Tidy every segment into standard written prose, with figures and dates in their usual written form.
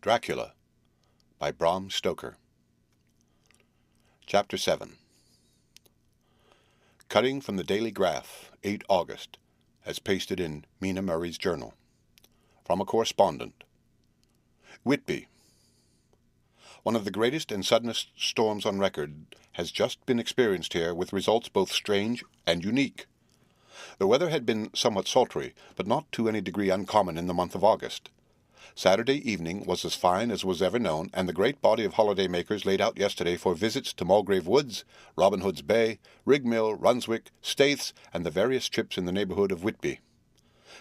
Dracula by Bram Stoker. Chapter 7. Cutting from the Daily Graph, 8 August, as pasted in Mina Murray's journal. From a correspondent. Whitby. One of the greatest and suddenest storms on record has just been experienced here, with results both strange and unique. The weather had been somewhat sultry, but not to any degree uncommon in the month of August. Saturday evening was as fine as was ever known, and the great body of holiday-makers laid out yesterday for visits to Mulgrave Woods, Robin Hood's Bay, Rigmill, Runswick, Staithes, and the various trips in the neighbourhood of Whitby.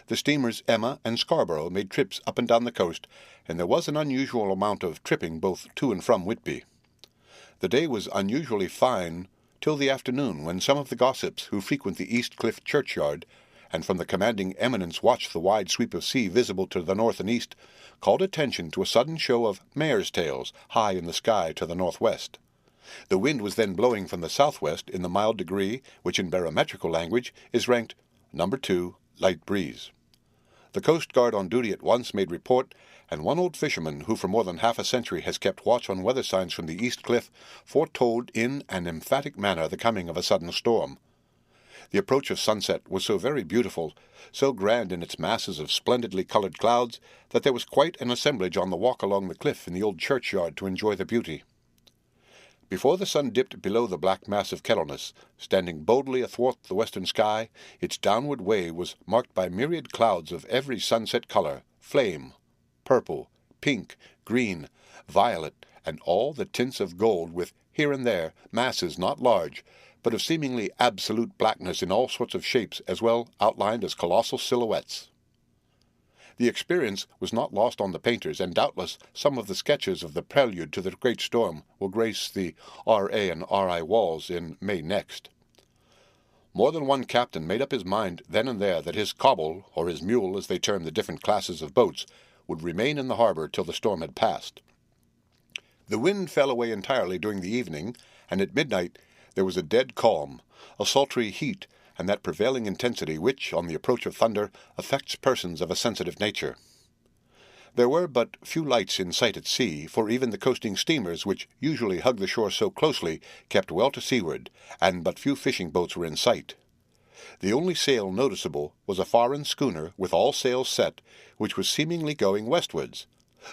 The steamers Emma and Scarborough made trips up and down the coast, and there was an unusual amount of tripping both to and from Whitby. The day was unusually fine till the afternoon, when some of the gossips who frequent the East Cliff churchyard, and from the commanding eminence watch the wide sweep of sea visible to the north and east, called attention to a sudden show of mare's tails high in the sky to the northwest. The wind was then blowing from the southwest in the mild degree which in barometrical language is ranked number 2, light breeze. The Coast Guard on duty at once made report, and one old fisherman who for more than half a century has kept watch on weather signs from the East Cliff foretold in an emphatic manner the coming of a sudden storm. The approach of sunset was so very beautiful, so grand in its masses of splendidly coloured clouds, that there was quite an assemblage on the walk along the cliff in the old churchyard to enjoy the beauty. Before the sun dipped below the black mass of Kettleness, standing boldly athwart the western sky, its downward way was marked by myriad clouds of every sunset colour, flame, purple, pink, green, violet, and all the tints of gold, with here and there masses not large, but of seemingly absolute blackness in all sorts of shapes, as well outlined as colossal silhouettes. The experience was not lost on the painters, and doubtless some of the sketches of the prelude to the great storm will grace the R.A. and R.I. walls in May next. More than one captain made up his mind then and there that his cobble, or his mule as they termed the different classes of boats, would remain in the harbour till the storm had passed. The wind fell away entirely during the evening, and at midnight there was a dead calm, a sultry heat, and that prevailing intensity which, on the approach of thunder, affects persons of a sensitive nature. There were but few lights in sight at sea, for even the coasting steamers, which usually hug the shore so closely, kept well to seaward, and but few fishing boats were in sight. The only sail noticeable was a foreign schooner with all sails set, which was seemingly going westwards.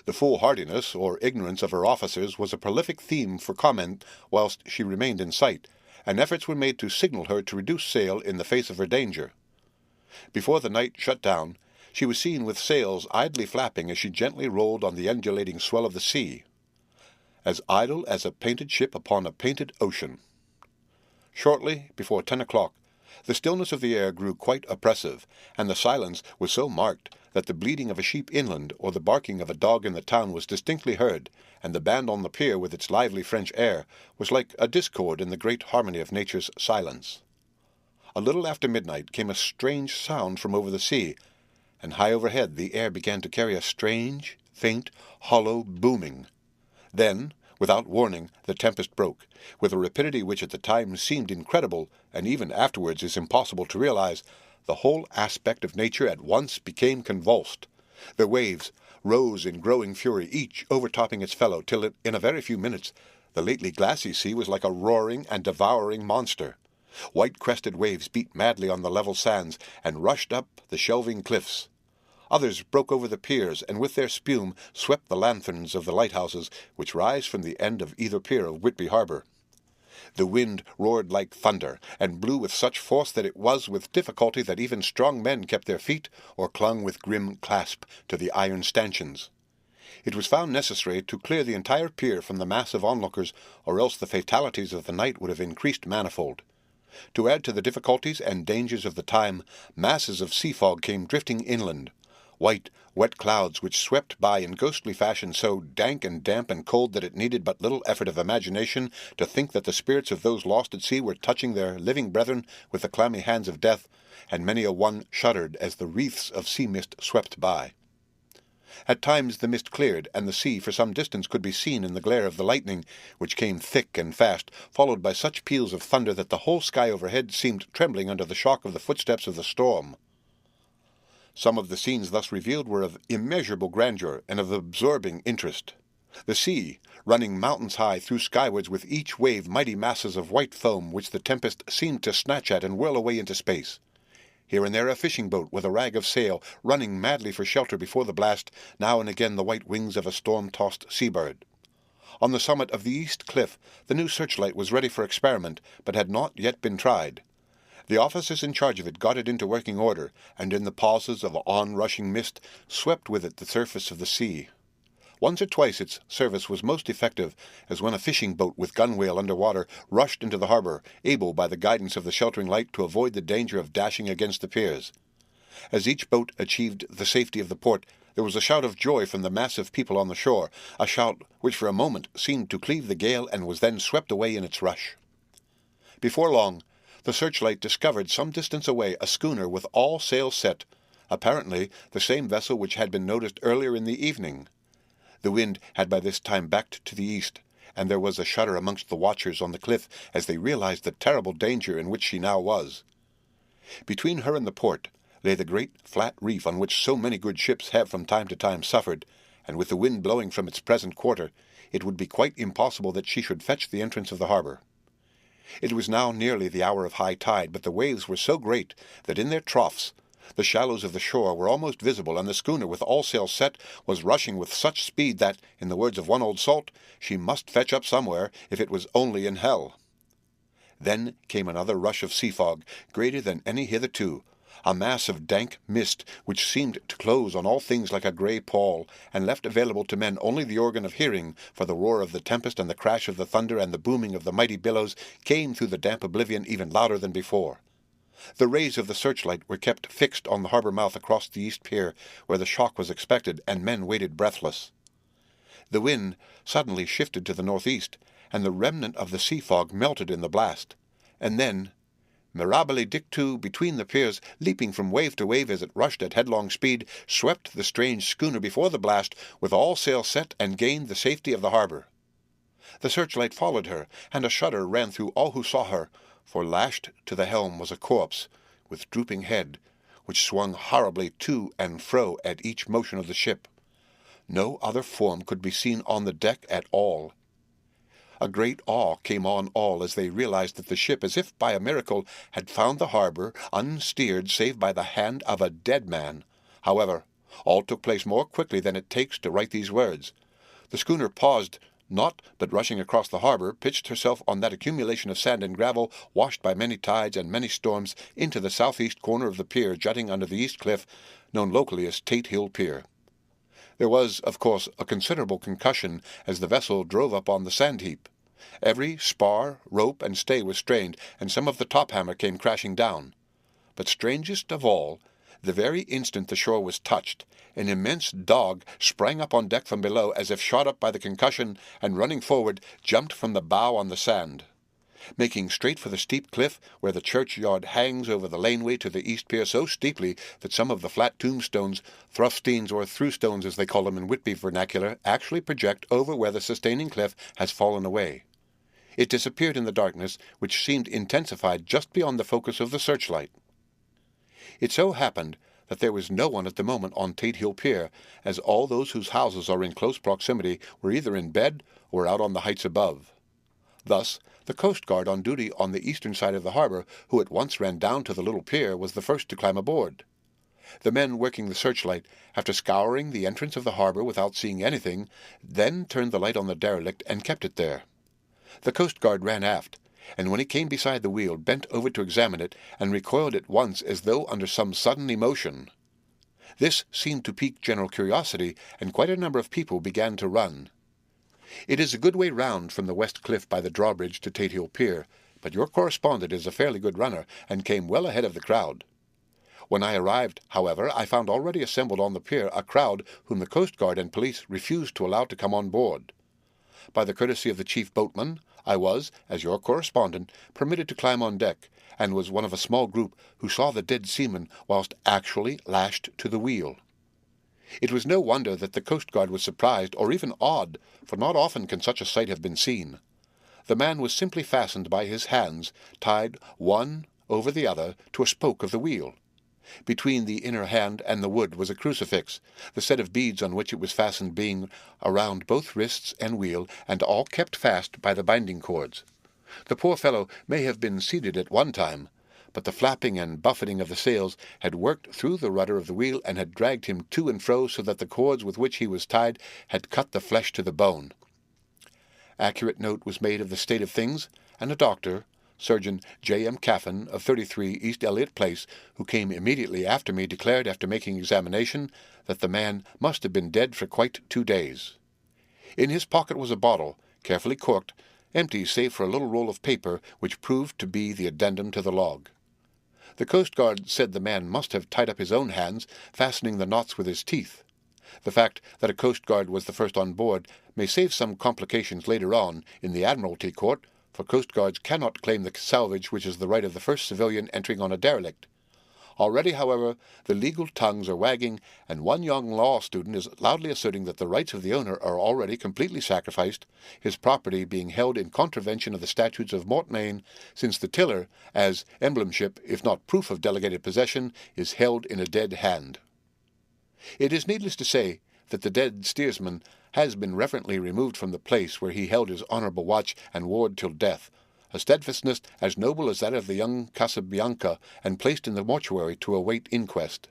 The foolhardiness or ignorance of her officers was a prolific theme for comment whilst she remained in sight, and efforts were made to signal her to reduce sail in the face of her danger. Before the night shut down, she was seen with sails idly flapping as she gently rolled on the undulating swell of the sea, as idle as a painted ship upon a painted ocean. Shortly before 10 o'clock, the stillness of the air grew quite oppressive, and the silence was so marked that the bleating of a sheep inland or the barking of a dog in the town was distinctly heard, and the band on the pier with its lively French air was like a discord in the great harmony of nature's silence. A little after midnight came a strange sound from over the sea, and high overhead the air began to carry a strange, faint, hollow booming. Then, without warning, the tempest broke, with a rapidity which at the time seemed incredible, and even afterwards is impossible to realize. The whole aspect of nature at once became convulsed. The waves rose in growing fury, each overtopping its fellow, till in a very few minutes the lately glassy sea was like a roaring and devouring monster. White-crested waves beat madly on the level sands, and rushed up the shelving cliffs. Others broke over the piers, and with their spume swept the lanthorns of the lighthouses, which rise from the end of either pier of Whitby harbour. The wind roared like thunder, and blew with such force that it was with difficulty that even strong men kept their feet, or clung with grim clasp to the iron stanchions. It was found necessary to clear the entire pier from the mass of onlookers, or else the fatalities of the night would have increased manifold. To add to the difficulties and dangers of the time, masses of sea fog came drifting inland. White, wet clouds which swept by in ghostly fashion, so dank and damp and cold that it needed but little effort of imagination to think that the spirits of those lost at sea were touching their living brethren with the clammy hands of death, and many a one shuddered as the wreaths of sea mist swept by. At times the mist cleared, and the sea for some distance could be seen in the glare of the lightning, which came thick and fast, followed by such peals of thunder that the whole sky overhead seemed trembling under the shock of the footsteps of the storm. Some of the scenes thus revealed were of immeasurable grandeur and of absorbing interest. The sea, running mountains high, threw skywards with each wave mighty masses of white foam which the tempest seemed to snatch at and whirl away into space. Here and there a fishing boat with a rag of sail, running madly for shelter before the blast, now and again the white wings of a storm-tossed seabird. On the summit of the east cliff the new searchlight was ready for experiment, but had not yet been tried. The officers in charge of it got it into working order, and in the pauses of on-rushing mist swept with it the surface of the sea. Once or twice its service was most effective, as when a fishing boat with gunwale under water rushed into the harbour, able by the guidance of the sheltering light to avoid the danger of dashing against the piers. As each boat achieved the safety of the port, there was a shout of joy from the mass of people on the shore, a shout which for a moment seemed to cleave the gale and was then swept away in its rush. Before long, the searchlight discovered some distance away a schooner with all sails set, apparently the same vessel which had been noticed earlier in the evening. The wind had by this time backed to the east, and there was a shudder amongst the watchers on the cliff as they realized the terrible danger in which she now was. Between her and the port lay the great flat reef on which so many good ships have from time to time suffered, and with the wind blowing from its present quarter, it would be quite impossible that she should fetch the entrance of the harbour. It was now nearly the hour of high tide, but the waves were so great that in their troughs the shallows of the shore were almost visible, and the schooner, with all sails set, was rushing with such speed that, in the words of one old salt, she must fetch up somewhere, if it was only in hell. Then came another rush of sea fog, greater than any hitherto, a mass of dank mist which seemed to close on all things like a grey pall, and left available to men only the organ of hearing, for the roar of the tempest and the crash of the thunder and the booming of the mighty billows came through the damp oblivion even louder than before. The rays of the searchlight were kept fixed on the harbour mouth across the east pier, where the shock was expected, and men waited breathless. The wind suddenly shifted to the northeast, and the remnant of the sea fog melted in the blast. And then, mirabile dictu, between the piers, leaping from wave to wave as it rushed at headlong speed, swept the strange schooner before the blast, with all sail set, and gained the safety of the harbour. The searchlight followed her, and a shudder ran through all who saw her, for lashed to the helm was a corpse, with drooping head, which swung horribly to and fro at each motion of the ship. No other form could be seen on the deck at all. A great awe came on all as they realized that the ship, as if by a miracle, had found the harbour, unsteered save by the hand of a dead man. However, all took place more quickly than it takes to write these words. The schooner paused not, but rushing across the harbour, pitched herself on that accumulation of sand and gravel, washed by many tides and many storms, into the southeast corner of the pier jutting under the east cliff, known locally as Tate Hill Pier. There was, of course, a considerable concussion as the vessel drove up on the sand heap. Every spar, rope, and stay was strained, and some of the top-hammer came crashing down. But strangest of all, the very instant the shore was touched, an immense dog sprang up on deck from below as if shot up by the concussion, and running forward, jumped from the bow on the sand. Making straight for the steep cliff where the churchyard hangs over the laneway to the east pier so steeply that some of the flat tombstones, thrusteens or throughstones as they call them in Whitby vernacular, actually project over where the sustaining cliff has fallen away. It disappeared in the darkness, which seemed intensified just beyond the focus of the searchlight. It so happened that there was no one at the moment on Tate Hill Pier, as all those whose houses are in close proximity were either in bed or out on the heights above. Thus, the Coast Guard on duty on the eastern side of the harbour, who at once ran down to the little pier, was the first to climb aboard. The men working the searchlight, after scouring the entrance of the harbour without seeing anything, then turned the light on the derelict and kept it there. The Coast Guard ran aft, and when he came beside the wheel, bent over to examine it, and recoiled at once as though under some sudden emotion. This seemed to pique general curiosity, and quite a number of people began to run. It is a good way round from the west cliff by the drawbridge to Tate Hill Pier, but your correspondent is a fairly good runner, and came well ahead of the crowd. When I arrived, however, I found already assembled on the pier a crowd whom the Coast Guard and police refused to allow to come on board. By the courtesy of the chief boatman, I was, as your correspondent, permitted to climb on deck, and was one of a small group who saw the dead seaman whilst actually lashed to the wheel. It was no wonder that the Coast Guard was surprised, or even awed, for not often can such a sight have been seen. The man was simply fastened by his hands, tied one over the other to a spoke of the wheel. Between the inner hand and the wood was a crucifix, the set of beads on which it was fastened being around both wrists and wheel, and all kept fast by the binding cords. The poor fellow may have been seated at one time, but the flapping and buffeting of the sails had worked through the rudder of the wheel and had dragged him to and fro so that the cords with which he was tied had cut the flesh to the bone. Accurate note was made of the state of things, and a doctor, Surgeon J. M. Caffin, of 33 East Elliot Place, who came immediately after me, declared after making examination that the man must have been dead for quite 2 days. In his pocket was a bottle, carefully corked, empty save for a little roll of paper which proved to be the addendum to the log. The Coast Guard said the man must have tied up his own hands, fastening the knots with his teeth. The fact that a Coast Guard was the first on board may save some complications later on in the Admiralty Court, for Coast Guards cannot claim the salvage which is the right of the first civilian entering on a derelict. Already, however, the legal tongues are wagging, and one young law student is loudly asserting that the rights of the owner are already completely sacrificed, his property being held in contravention of the statutes of Mortmain, since the tiller, as emblemship, if not proof of delegated possession, is held in a dead hand. It is needless to say that the dead steersman has been reverently removed from the place where he held his honourable watch and ward till death, a steadfastness as noble as that of the young Casabianca, and placed in the mortuary to await inquest.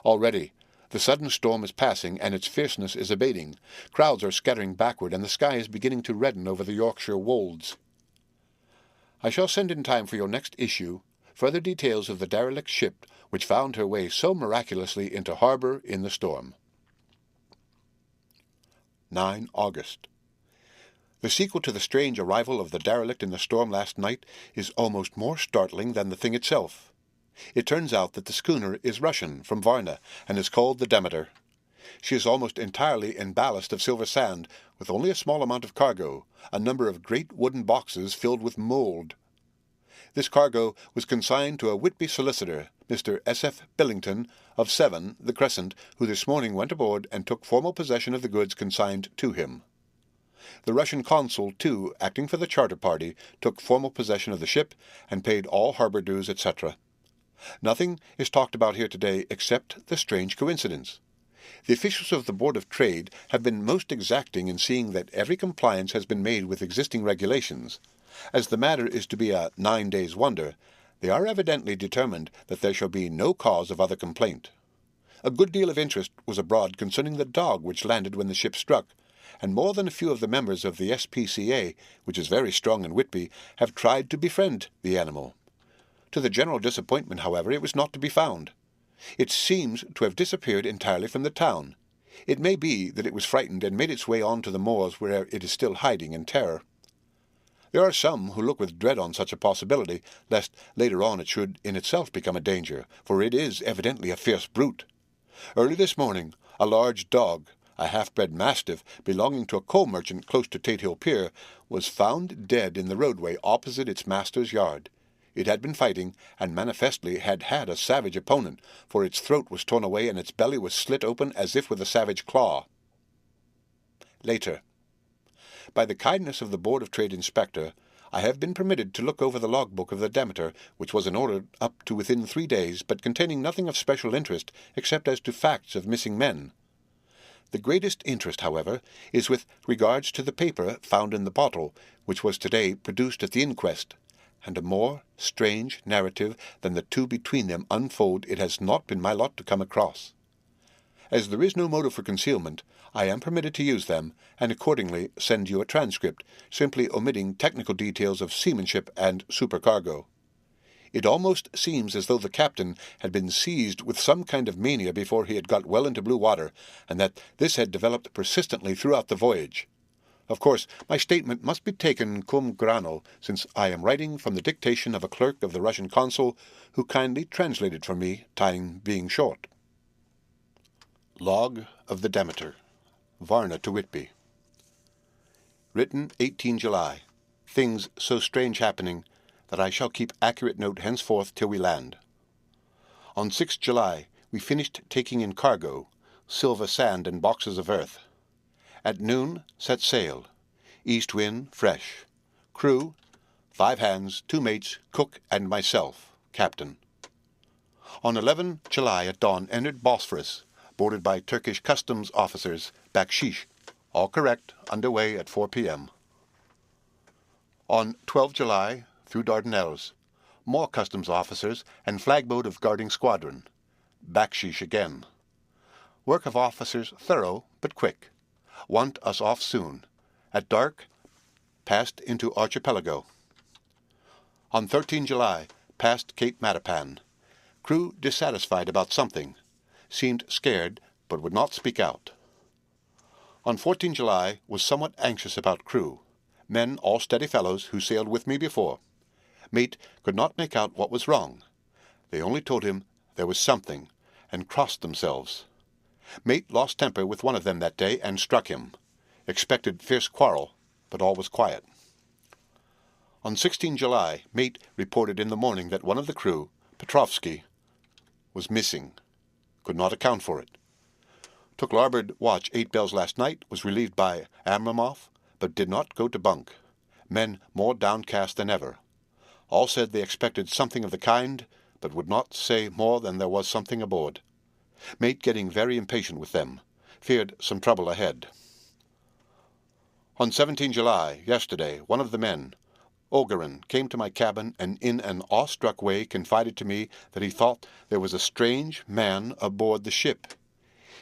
Already the sudden storm is passing, and its fierceness is abating. Crowds are scattering backward, and the sky is beginning to redden over the Yorkshire wolds. I shall send in time for your next issue further details of the derelict ship which found her way so miraculously into harbour in the storm. 9 August. The sequel to the strange arrival of the derelict in the storm last night is almost more startling than the thing itself. It turns out that the schooner is Russian, from Varna, and is called the Demeter. She is almost entirely in ballast of silver sand, with only a small amount of cargo, a number of great wooden boxes filled with mould. This cargo was consigned to a Whitby solicitor, Mr. S. F. Billington, of 7, the Crescent, who this morning went aboard and took formal possession of the goods consigned to him. The Russian consul, too, acting for the charter party, took formal possession of the ship and paid all harbour dues, etc. Nothing is talked about here today except the strange coincidence. The officials of the Board of Trade have been most exacting in seeing that every compliance has been made with existing regulations. As the matter is to be a 9 days' wonder, they are evidently determined that there shall be no cause of other complaint. A good deal of interest was abroad concerning the dog which landed when the ship struck, and more than a few of the members of the SPCA, which is very strong in Whitby, have tried to befriend the animal. To the general disappointment, however, it was not to be found. It seems to have disappeared entirely from the town. It may be that it was frightened and made its way on to the moors, where it is still hiding in terror. There are some who look with dread on such a possibility, lest later on it should in itself become a danger, for it is evidently a fierce brute. Early this morning, a large dog, a half-bred mastiff belonging to a coal merchant close to Tate Hill Pier, was found dead in the roadway opposite its master's yard. It had been fighting, and manifestly had had a savage opponent, for its throat was torn away and its belly was slit open as if with a savage claw. Later. By the kindness of the Board of Trade Inspector, I have been permitted to look over the logbook of the Demeter, which was in order up to within 3 days, but containing nothing of special interest except as to facts of missing men. The greatest interest, however, is with regards to the paper found in the bottle, which was today produced at the inquest, and a more strange narrative than the two between them unfold it has not been my lot to come across. As there is no motive for concealment, I am permitted to use them, and accordingly send you a transcript, simply omitting technical details of seamanship and supercargo. It almost seems as though the captain had been seized with some kind of mania before he had got well into blue water, and that this had developed persistently throughout the voyage. Of course, my statement must be taken cum grano, since I am writing from the dictation of a clerk of the Russian consul, who kindly translated for me, time being short. Log of the Demeter, Varna to Whitby. Written 18 July. Things so strange happening that I shall keep accurate note henceforth till we land. On 6 July we finished taking in cargo, silver sand and boxes of earth. At noon set sail. East wind fresh. Crew, 5 hands, 2 mates, cook, and myself, captain. On 11 July at dawn entered Bosphorus, boarded by Turkish customs officers, bakshish, all correct, underway at 4 p.m. On 12 July, through Dardanelles, more customs officers and flagboat of guarding squadron, bakshish again. Work of officers thorough but quick. Want us off soon. At dark, passed into archipelago. On 13 July, passed Cape Matapan. Crew dissatisfied about something. Seemed scared, but would not speak out. On 14 July, was somewhat anxious about crew. Men all steady fellows who sailed with me before. Mate could not make out what was wrong. They only told him there was something, and crossed themselves. Mate lost temper with one of them that day and struck him. Expected fierce quarrel, but all was quiet. On 16 July, mate reported in the morning that one of the crew, Petrovsky, was missing. Could not account for it. Took larboard watch 8 bells last night, was relieved by Amramoff, but did not go to bunk. Men more downcast than ever. All said they expected something of the kind, but would not say more than there was something aboard. Mate getting very impatient with them. Feared some trouble ahead. On 17 July, yesterday, one of the men, Ogerin, came to my cabin and in an awestruck way confided to me that he thought there was a strange man aboard the ship.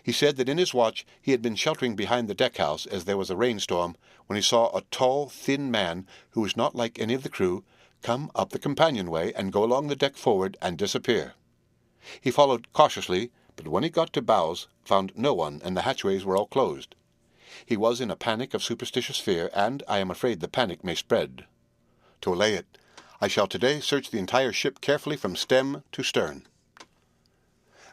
He said that in his watch he had been sheltering behind the deck-house as there was a rainstorm when he saw a tall, thin man who was not like any of the crew come up the companionway and go along the deck forward and disappear. He followed cautiously, but when he got to bows, found no one, and the hatchways were all closed. He was in a panic of superstitious fear, and I am afraid the panic may spread. To allay it, I shall today search the entire ship carefully from stem to stern.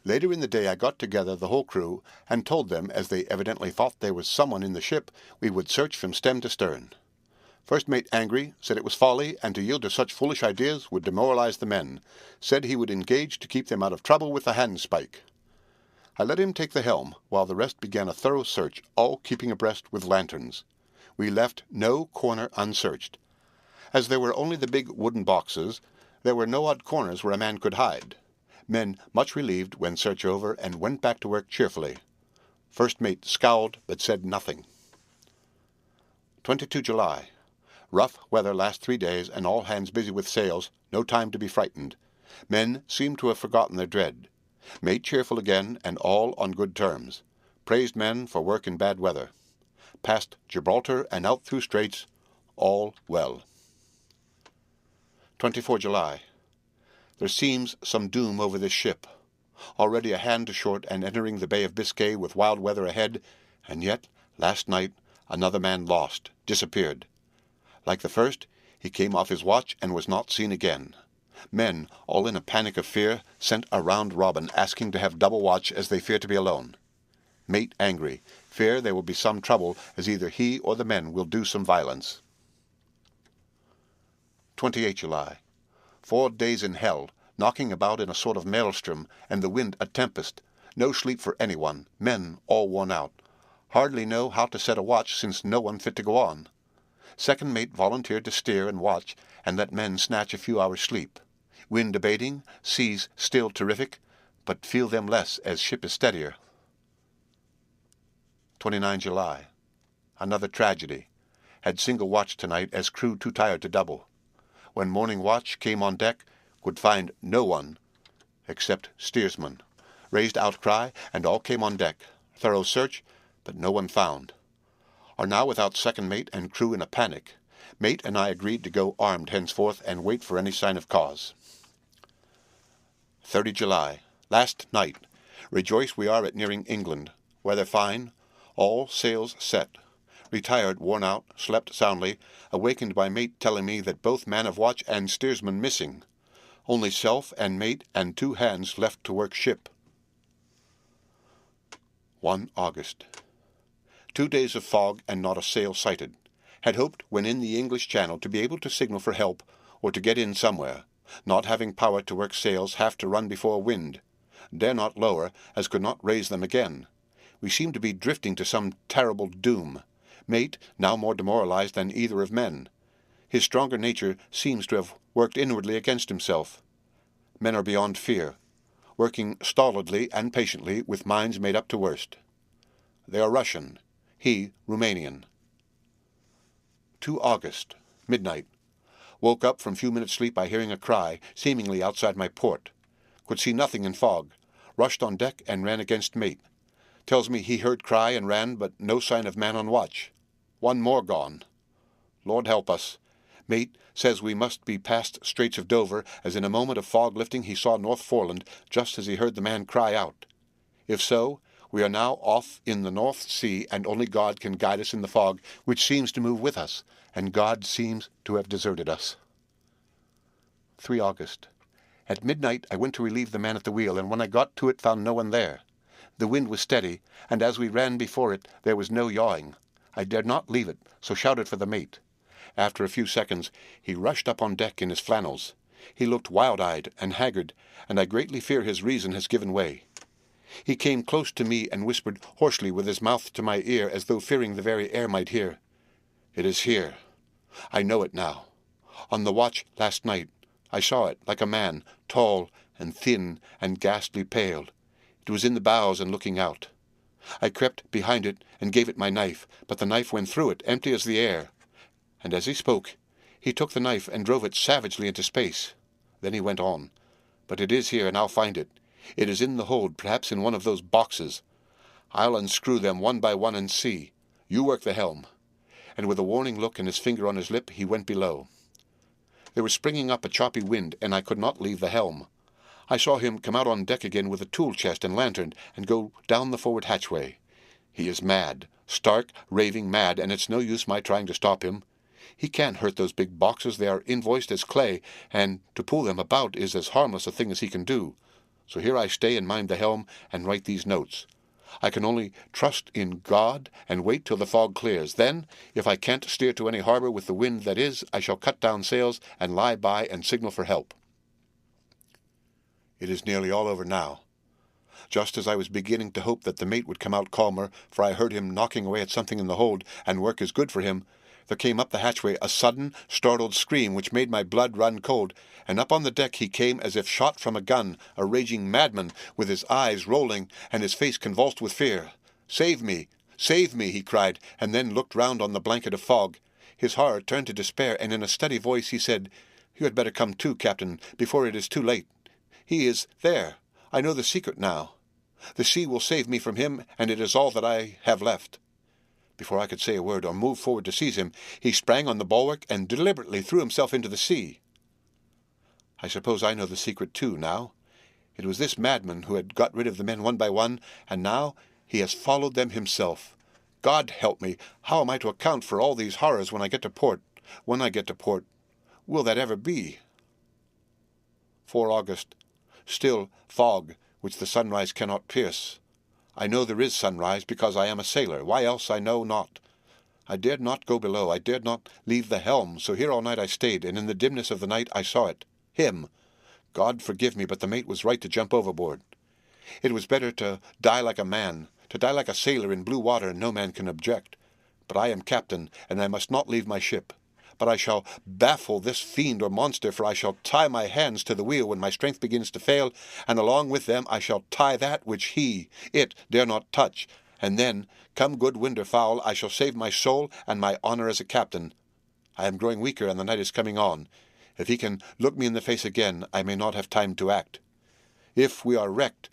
Later in the day I got together the whole crew, and told them, as they evidently thought there was someone in the ship, we would search from stem to stern. First mate angry, said it was folly, and to yield to such foolish ideas would demoralize the men. Said he would engage to keep them out of trouble with the handspike. I let him take the helm, while the rest began a thorough search, all keeping abreast with lanterns. We left no corner unsearched. As there were only the big wooden boxes, there were no odd corners where a man could hide. Men much relieved when search over, and went back to work cheerfully. First mate scowled, but said nothing. 22 July. Rough weather last 3 days, and all hands busy with sails, no time to be frightened. Men seemed to have forgotten their dread. Mate cheerful again, and all on good terms. Praised men for work in bad weather. Past Gibraltar and out through straits, all well. 24 July. There seems some doom over this ship. Already a hand to short and entering the Bay of Biscay with wild weather ahead, and yet, last night, another man lost, disappeared. Like the first, he came off his watch and was not seen again. Men, all in a panic of fear, sent a round robin asking to have double watch as they fear to be alone. Mate angry, fear there will be some trouble as either he or the men will do some violence. 28 July. 4 days in hell, knocking about in a sort of maelstrom, and the wind a tempest. No sleep for anyone, men all worn out. Hardly know how to set a watch since no one fit to go on. Second mate volunteered to steer and watch, and let men snatch a few hours' sleep. Wind abating, seas still terrific, but feel them less as ship is steadier. 29 July. Another tragedy. Had single watch tonight as crew too tired to double. When morning watch came on deck, could find no one except steersman. Raised outcry, and all came on deck. Thorough search, but no one found. Are now without second mate and crew in a panic. Mate and I agreed to go armed henceforth and wait for any sign of cause. 30 July. Last night. Rejoice we are at nearing England. Weather fine. All sails set. Retired, worn out, slept soundly, awakened by mate telling me that both man of watch and steersman missing. Only self and mate and 2 hands left to work ship. 1 August. 2 days of fog and not a sail sighted. Had hoped, when in the English Channel, to be able to signal for help, or to get in somewhere. Not having power to work sails, have to run before wind. Dare not lower, as could not raise them again. We seem to be drifting to some terrible doom. Mate, now more demoralized than either of men. His stronger nature seems to have worked inwardly against himself. Men are beyond fear. working stolidly and patiently with minds made up to worst. They are Russian, he Romanian. 2 August, midnight. Woke up from few minutes' sleep by hearing a cry, seemingly outside my port. Could see nothing in fog. Rushed on deck and ran against mate. Tells me he heard cry and ran, but no sign of man on watch. One more gone. Lord help us. Mate says we must be past Straits of Dover, as in a moment of fog lifting he saw North Foreland just as he heard the man cry out. If so, we are now off in the North Sea, and only God can guide us in the fog, which seems to move with us, and God seems to have deserted us. 3 August. At midnight I went to relieve the man at the wheel, and when I got to it found no one there. The wind was steady, and as we ran before it there was no yawing. I dared not leave it, so shouted for the mate. After a few seconds he rushed up on deck in his flannels. He looked wild-eyed and haggard, and I greatly fear his reason has given way. He came close to me and whispered hoarsely with his mouth to my ear, as though fearing the very air might hear. "It is here. I know it now. On the watch last night I saw it, like a man, tall and thin and ghastly pale. It was in the bows and looking out. I crept behind it and gave it my knife, but the knife went through it, empty as the air." And as he spoke, he took the knife and drove it savagely into space. Then he went on. "But it is here, and I'll find it. It is in the hold, perhaps in one of those boxes. I'll unscrew them one by one and see. You work the helm." And with a warning look and his finger on his lip, he went below. There was springing up a choppy wind, and I could not leave the helm. I saw him come out on deck again with a tool chest and lantern, and go down the forward hatchway. He is mad, stark, raving mad, and it's no use my trying to stop him. He can't hurt those big boxes. They are invoiced as clay, and to pull them about is as harmless a thing as he can do. So here I stay and mind the helm and write these notes. I can only trust in God and wait till the fog clears. Then, if I can't steer to any harbour with the wind that is, I shall cut down sails and lie by and signal for help. It is nearly all over now. Just as I was beginning to hope that the mate would come out calmer, for I heard him knocking away at something in the hold, and work is good for him, there came up the hatchway a sudden, startled scream which made my blood run cold, and up on the deck he came as if shot from a gun, a raging madman, with his eyes rolling and his face convulsed with fear. "Save me! Save me!" he cried, and then looked round on the blanket of fog. His horror turned to despair, and in a steady voice he said, "You had better come too, Captain, before it is too late. He is there. I know the secret now. The sea will save me from him, and it is all that I have left." Before I could say a word or move forward to seize him, he sprang on the bulwark and deliberately threw himself into the sea. I suppose I know the secret too now. It was this madman who had got rid of the men one by one, and now he has followed them himself. God help me! How am I to account for all these horrors when I get to port? When I get to port, will that ever be? 4 August. Still fog, which the sunrise cannot pierce. I know there is sunrise, because I am a sailor. Why else I know not. I dared not go below. I dared not leave the helm, so here all night I stayed, and in the dimness of the night I saw it. Him. God forgive me, but the mate was right to jump overboard. It was better to die like a man, to die like a sailor in blue water, and no man can object. But I am captain, and I must not leave my ship. But I shall baffle this fiend or monster, for I shall tie my hands to the wheel when my strength begins to fail, and along with them I shall tie that which it dare not touch, and then, come good wind or foul, I shall save my soul and my honour as a captain. I am growing weaker, and the night is coming on. If he can look me in the face again, I may not have time to act. If we are wrecked,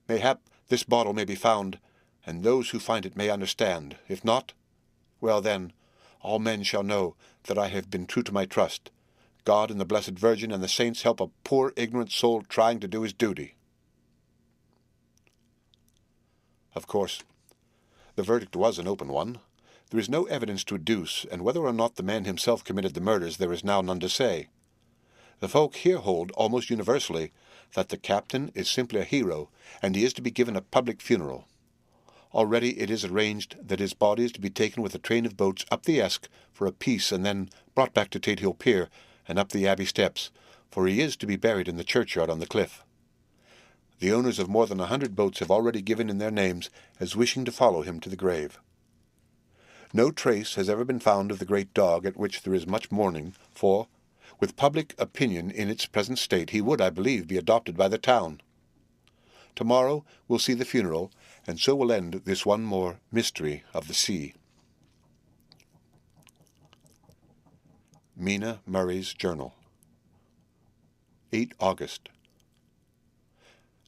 mayhap this bottle may be found, and those who find it may understand. If not, well then, all men shall know that I have been true to my trust. God and the Blessed Virgin and the saints help a poor ignorant soul trying to do his duty. Of course, the verdict was an open one. There is no evidence to adduce, and whether or not the man himself committed the murders there is now none to say. The folk here hold, almost universally, that the captain is simply a hero, and he is to be given a public funeral. Already it is arranged that his body is to be taken with a train of boats up the Esk for a peace, and then brought back to Tate Hill Pier and up the Abbey steps, for he is to be buried in the churchyard on the cliff. The owners of more than 100 boats have already given in their names as wishing to follow him to the grave. No trace has ever been found of the great dog, at which there is much mourning, for, with public opinion in its present state, he would, I believe, be adopted by the town. Tomorrow we'll see the funeral, and so will end this one more mystery of the sea. Mina Murray's Journal. 8 August.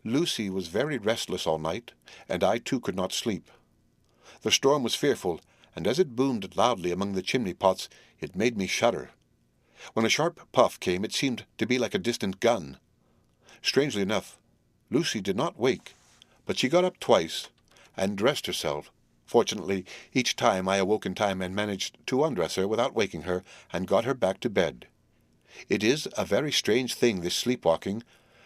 Lucy was very restless all night, and I too could not sleep. The storm was fearful, and as it boomed loudly among the chimney-pots, it made me shudder. When a sharp puff came, it seemed to be like a distant gun. Strangely enough, Lucy did not wake, but she got up twice and dressed herself. Fortunately, each time I awoke in time and managed to undress her without waking her, and got her back to bed. It is a very strange thing, this sleepwalking,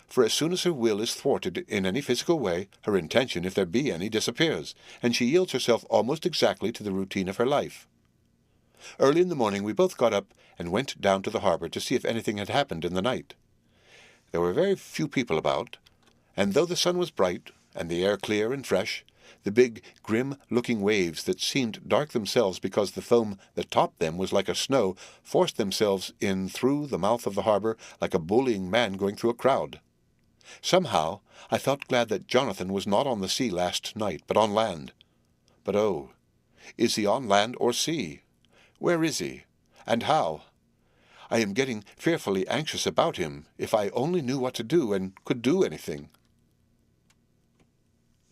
for as soon as her will is thwarted in any physical way, her intention, if there be any, disappears, and she yields herself almost exactly to the routine of her life. Early in the morning we both got up and went down to the harbour to see if anything had happened in the night. There were very few people about, and though the sun was bright, and the air clear and fresh, the big, grim-looking waves that seemed dark themselves because the foam that topped them was like a snow forced themselves in through the mouth of the harbour like a bullying man going through a crowd. Somehow I felt glad that Jonathan was not on the sea last night, but on land. But oh, is he on land or sea? Where is he? And how? I am getting fearfully anxious about him. If I only knew what to do, and could do anything.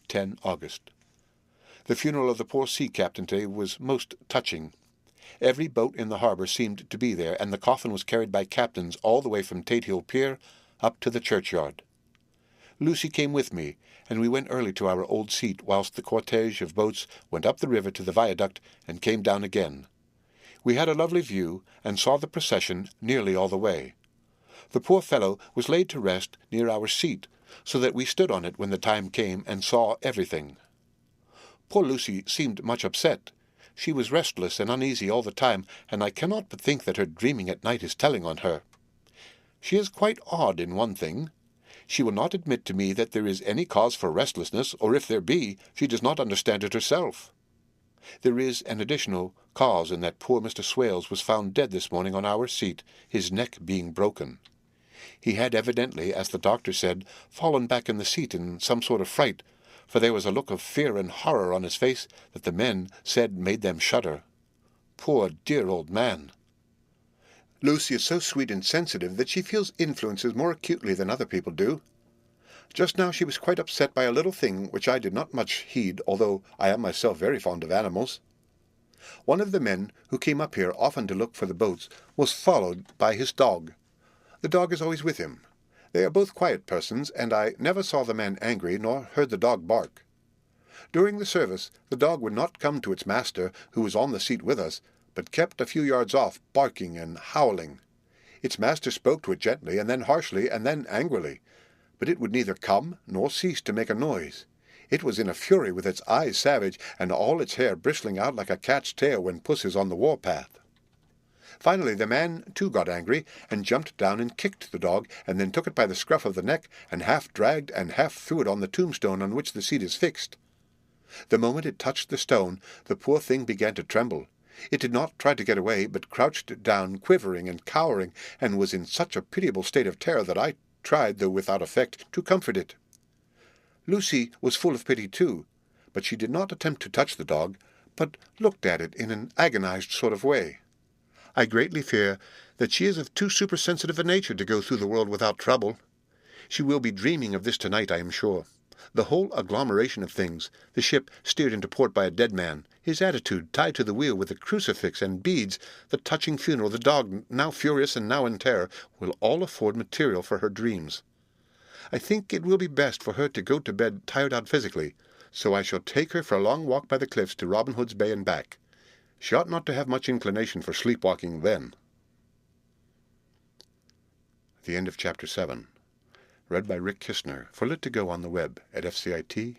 10 August. The funeral of the poor sea captain today was most touching. Every boat in the harbour seemed to be there, and the coffin was carried by captains all the way from Tate Hill Pier up to the churchyard. Lucy came with me, and we went early to our old seat whilst the cortege of boats went up the river to the viaduct and came down again. We had a lovely view, and saw the procession nearly all the way. The poor fellow was laid to rest near our seat, so that we stood on it when the time came and saw everything. Poor Lucy seemed much upset. She was restless and uneasy all the time, and I cannot but think that her dreaming at night is telling on her. She is quite odd in one thing. She will not admit to me that there is any cause for restlessness, or if there be, she does not understand it herself. There is an additional cause in that poor Mr. Swales was found dead this morning on our seat, his neck being broken. He had evidently, as the doctor said, fallen back in the seat in some sort of fright, for there was a look of fear and horror on his face that the men said made them shudder. Poor dear old man! Lucy is so sweet and sensitive that she feels influences more acutely than other people do. Just now she was quite upset by a little thing which I did not much heed, although I am myself very fond of animals. One of the men who came up here often to look for the boats was followed by his dog. The dog is always with him. They are both quiet persons, and I never saw the man angry nor heard the dog bark. During the service the dog would not come to its master, who was on the seat with us, but kept a few yards off, barking and howling. Its master spoke to it gently, and then harshly, and then angrily, but it would neither come nor cease to make a noise. It was in a fury, with its eyes savage, and all its hair bristling out like a cat's tail when puss is on the war-path. Finally the man too got angry, and jumped down and kicked the dog, and then took it by the scruff of the neck, and half dragged and half threw it on the tombstone on which the seat is fixed. The moment it touched the stone, the poor thing began to tremble. It did not try to get away, but crouched down, quivering and cowering, and was in such a pitiable state of terror that I tried, though without effect, to comfort it. Lucy was full of pity too, but she did not attempt to touch the dog, but looked at it in an agonized sort of way. I greatly fear that she is of too supersensitive a nature to go through the world without trouble. She will be dreaming of this tonight, I am sure. The whole agglomeration of things, the ship steered into port by a dead man, his attitude tied to the wheel with a crucifix and beads, the touching funeral, the dog now furious and now in terror, will all afford material for her dreams. I think it will be best for her to go to bed tired out physically, so I shall take her for a long walk by the cliffs to Robin Hood's Bay and back. She ought not to have much inclination for sleepwalking then. The end of Chapter 7. Read by Rick Kisner, for Lit to Go on the web at fcit.usf.edu.